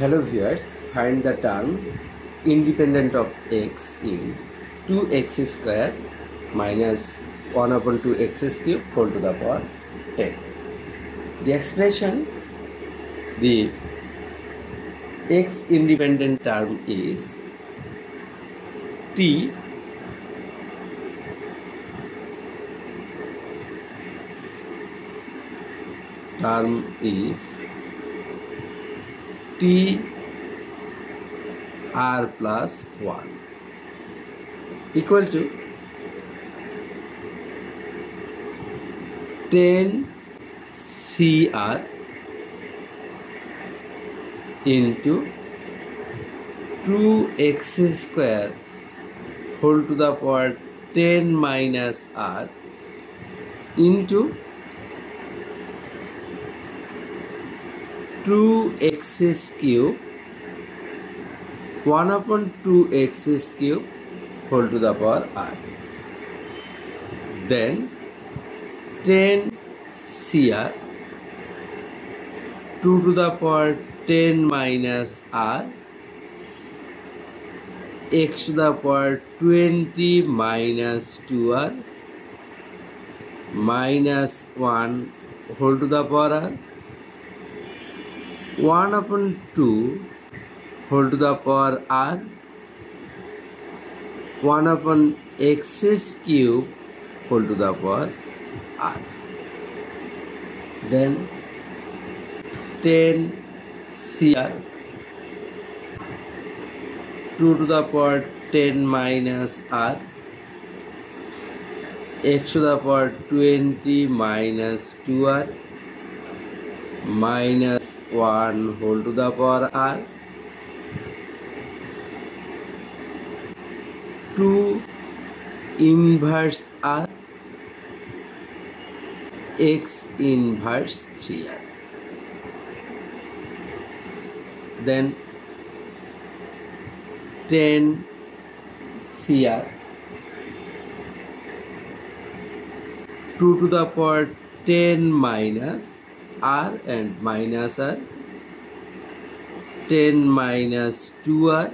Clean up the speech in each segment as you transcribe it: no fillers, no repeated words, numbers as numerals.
Hello viewers, find the term independent of x in 2x square minus 1 upon 2x cube whole to the power 10. The expression, the x independent term is t term is t r plus 1 equal to 10 cr into 2x square whole to the power 10 minus r into 2x cube 1 upon 2x cube whole to the power r. Then 10 cr 2 to the power 10 minus r x to the power 20 minus 2r minus 1 whole to the power r 1 upon 2 whole to the power r 1 upon x cube whole to the power r. Then 10 cr 2 to the power 10 minus r x to the power 20 minus 2r minus 1 whole to the power r 2 inverse r x inverse 3r. Then 10 cr 2 to the power 10 minus r and minus r 10 minus 2r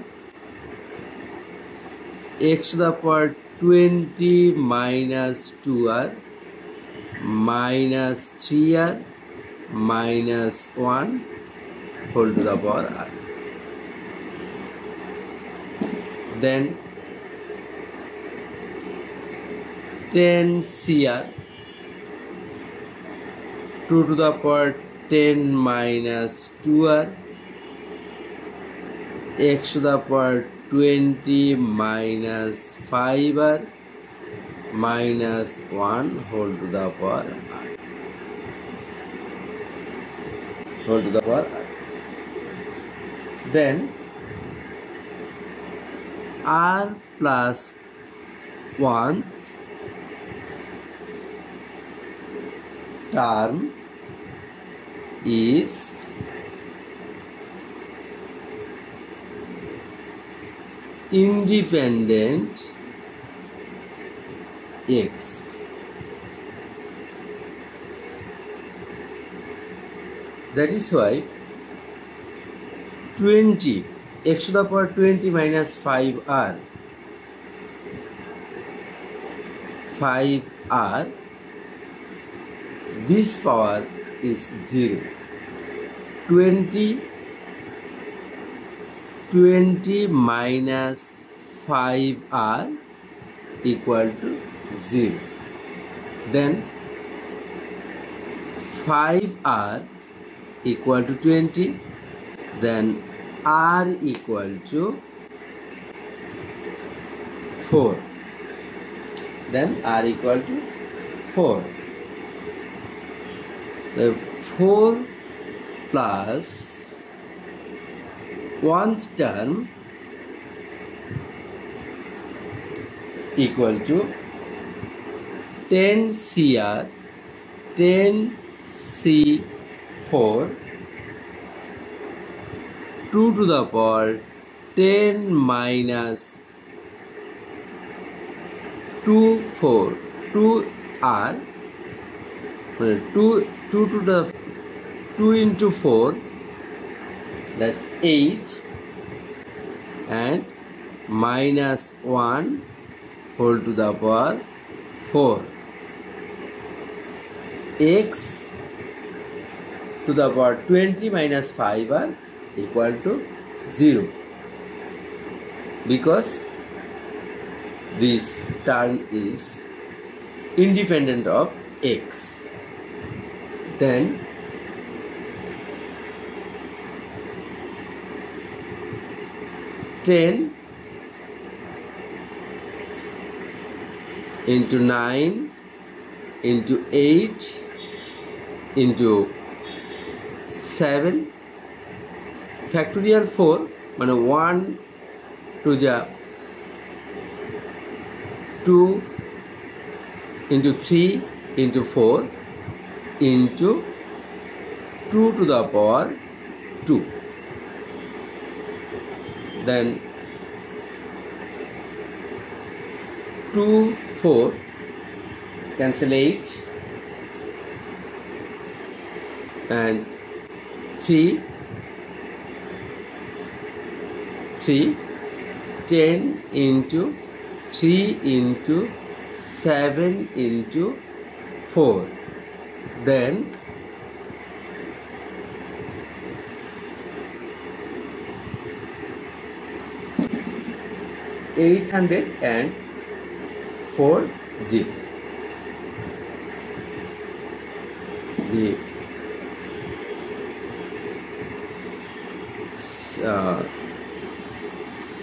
x to the power 20 minus 2r minus 3r minus 1 whole to the power r. Then 10 cr 2 to the power 10 minus 2r x to the power 20 minus 5r minus 1 whole to the power r whole to the power r. Then r plus 1 term is independent x. That is why 20 x to the power 20 minus 5r 5r this power is 0. 20 minus 5r equal to 0. Then 5r equal to 20. Then r equal to 4. Then r equal to 4. The 4 plus 1th term equal to 10 cr 10 c4 2 to the power 10 minus 2 4 2r 2 to the 2 into 4 that's 8 and minus 1 whole to the power 4. X to the power 20 minus 5 are equal to 0 because this term is independent of x. Then ten into 9 into 8 into 7 factorial 4 মানে 1 to the 2 into 3 into 4 into 2 to the power 2. Then 2 4 cancel 8 and 3 10 into 3 into 7 into 4. Then 840. The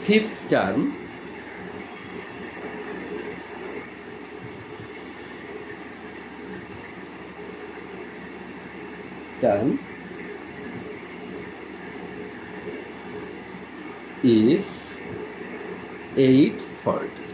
fifth term is 840.